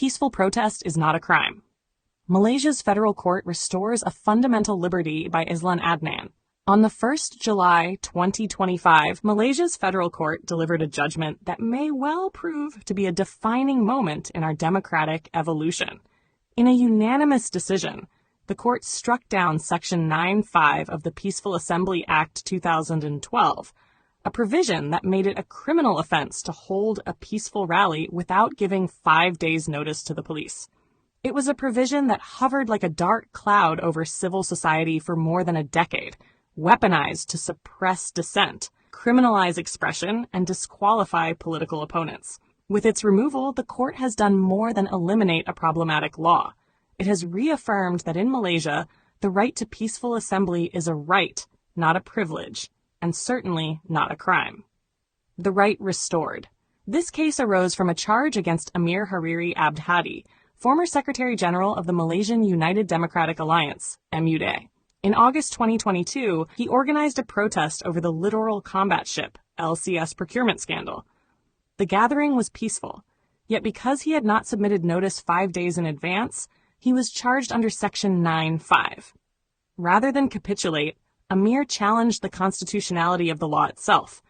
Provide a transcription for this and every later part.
Peaceful protest is not a crime. Malaysia's federal court restores a fundamental liberty by AZLAN ADNAN. On the 1st July 2025, Malaysia's federal court delivered a judgment that may well prove to be a defining moment in our democratic evolution. In a unanimous decision, the court struck down Section 9(5) of the Peaceful Assembly Act 2012, a provision that made it a criminal offense to hold a peaceful rally without giving 5 days' notice to the police. It was a provision that hovered like a dark cloud over civil society for more than a decade, weaponized to suppress dissent, criminalize expression, and disqualify political opponents. With its removal, the court has done more than eliminate a problematic law. It has reaffirmed that in Malaysia, the right to peaceful assembly is a right, not a privilege, and certainly not a crime. The right restored. This case arose from a charge against Amir Hariri Abd Hadi, former Secretary General of the Malaysian United Democratic Alliance, MUD. In August 2022, he organized a protest over the Littoral Combat Ship, LCS procurement scandal. The gathering was peaceful, yet because he had not submitted notice 5 days in advance, he was charged under Section 9(5). Rather than capitulate, Amir challenged the constitutionality of the law itself,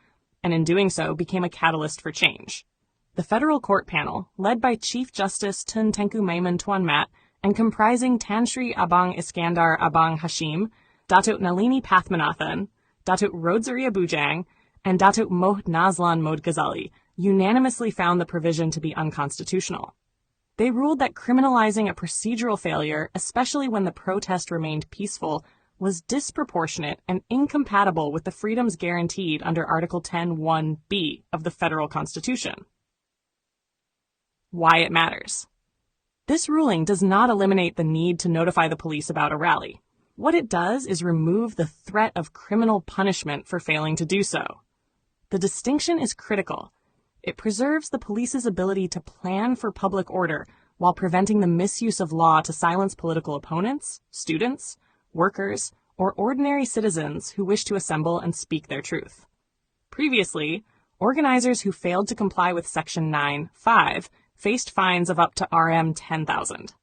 and in doing so became a catalyst for change. The federal court panel, led by Chief Justice Tun Tengku Maimun Tuan Mat and comprising Tan Sri Abang Iskandar Abang Hashim, Datuk Nalini Pathmanathan, Datuk Rodzaria Bujang, and Datuk Mohd Nazlan Mohd Ghazali, unanimously found the provision to be unconstitutional. They ruled that criminalizing a procedural failure, especially when the protest remained peaceful, was disproportionate and incompatible with the freedoms guaranteed under Article 10(1)(b) of the Federal Constitution. Why it matters. This ruling does not eliminate the need to notify the police about a rally. What it does is remove the threat of criminal punishment for failing to do so. The distinction is critical. It preserves the police's ability to plan for public order while preventing the misuse of law to silence political opponents, students, workers, or ordinary citizens who wish to assemble and speak their truth. Previously, organizers who failed to comply with Section 9(5) faced fines of up to Rm 10,000.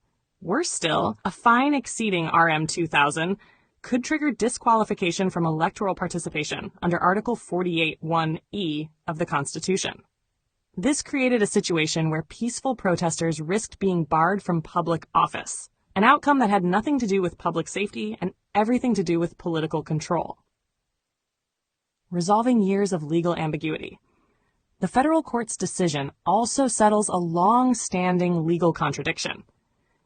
Worse still, a fine exceeding Rm 2,000 could trigger disqualification from electoral participation under Article 48(1)(e) of the Constitution. This created a situation where peaceful protesters risked being barred from public office, an outcome that had nothing to do with public safety and everything to do with political control. Resolving years of legal ambiguity. The federal court's decision also settles a long-standing legal contradiction.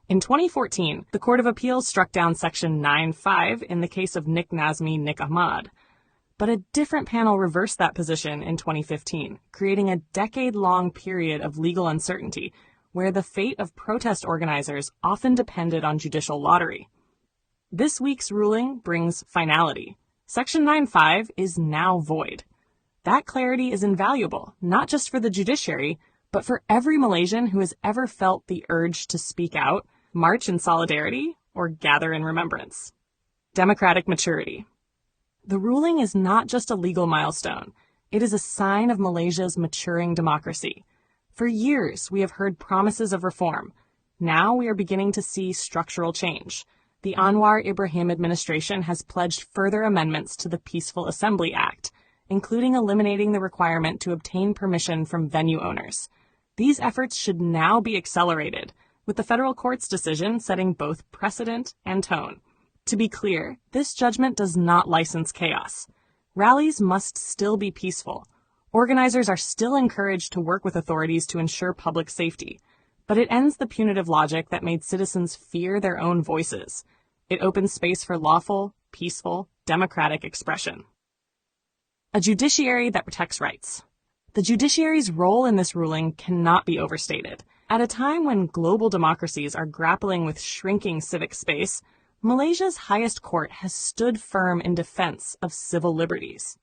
In 2014, the Court of Appeals struck down Section 9(5) in the case of Nik Nazmi Nik Ahmad. But a different panel reversed that position in 2015, creating a decade-long period of legal uncertainty where the fate of protest organizers often depended on judicial lottery. This week's ruling brings finality. Section 9(5) is now void. That clarity is invaluable, not just for the judiciary, but for every Malaysian who has ever felt the urge to speak out, march in solidarity, or gather in remembrance. Democratic maturity. The ruling is not just a legal milestone. It is a sign of Malaysia's maturing democracy. For years, we have heard promises of reform. Now we are beginning to see structural change. The Anwar Ibrahim administration has pledged further amendments to the Peaceful Assembly Act, including eliminating the requirement to obtain permission from venue owners. These efforts should now be accelerated, with the federal court's decision setting both precedent and tone. To be clear, this judgment does not license chaos. Rallies must still be peaceful. Organizers are still encouraged to work with authorities to ensure public safety, but it ends the punitive logic that made citizens fear their own voices. It opens space for lawful, peaceful, democratic expression. A judiciary that protects rights. The judiciary's role in this ruling cannot be overstated. At a time when global democracies are grappling with shrinking civic space, Malaysia's highest court has stood firm in defense of civil liberties.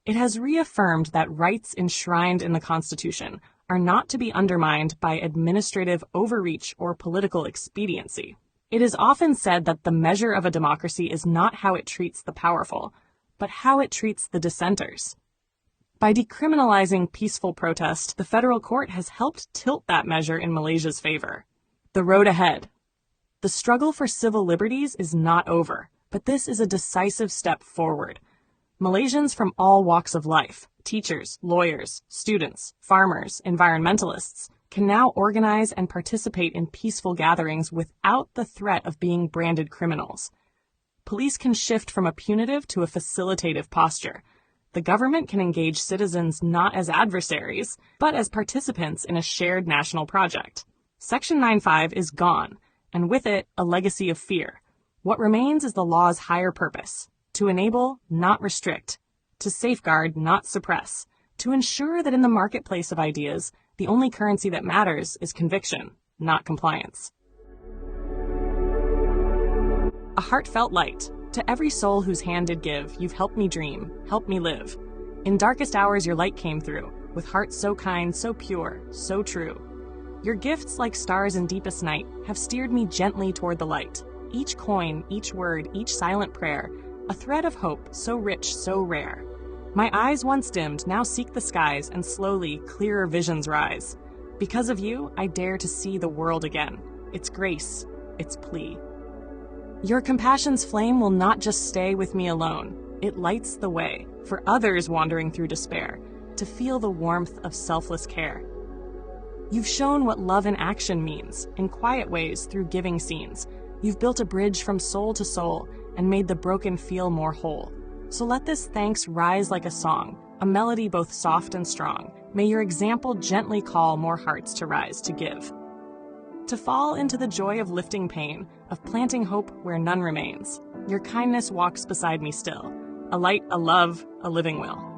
It has reaffirmed that rights enshrined in the Constitution are not to be undermined by administrative overreach or political expediency. It is often said that the measure of a democracy is not how it treats the powerful, but how it treats the dissenters. By decriminalizing peaceful protest, the federal court has helped tilt that measure in Malaysia's favor. The road ahead. The struggle for civil liberties is not over, but this is a decisive step forward. Malaysians from all walks of life, teachers, lawyers, students, farmers, environmentalists, can now organize and participate in peaceful gatherings without the threat of being branded criminals. Police can shift from a punitive to a facilitative posture. The government can engage citizens not as adversaries, but as participants in a shared national project. Section 9(5) is gone, and with it, a legacy of fear. What remains is the law's higher purpose: to enable, not restrict, to safeguard, not suppress, to ensure that in the marketplace of ideas, the only currency that matters is conviction, not compliance. A heartfelt light. To every soul whose hand did give, you've helped me dream, helped me live. In darkest hours your light came through, with hearts so kind, so pure, so true. Your gifts, like stars in deepest night, have steered me gently toward the light. Each coin, each word, each silent prayer, a thread of hope so rich, so rare. My eyes once dimmed now seek the skies, and slowly clearer visions rise. Because of you, I dare to see the world again, its grace, its plea. Your compassion's flame will not just stay with me alone. It lights the way for others wandering through despair to feel the warmth of selfless care. You've shown what love in action means, in quiet ways through giving scenes. You've built a bridge from soul to soul and made the broken feel more whole. So let this thanks rise like a song, a melody both soft and strong. May your example gently call more hearts to rise to give. To fall into the joy of lifting pain, of planting hope where none remains. Your kindness walks beside me still, a light, a love, a living will.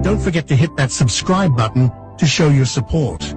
Don't forget to hit that subscribe button to show your support.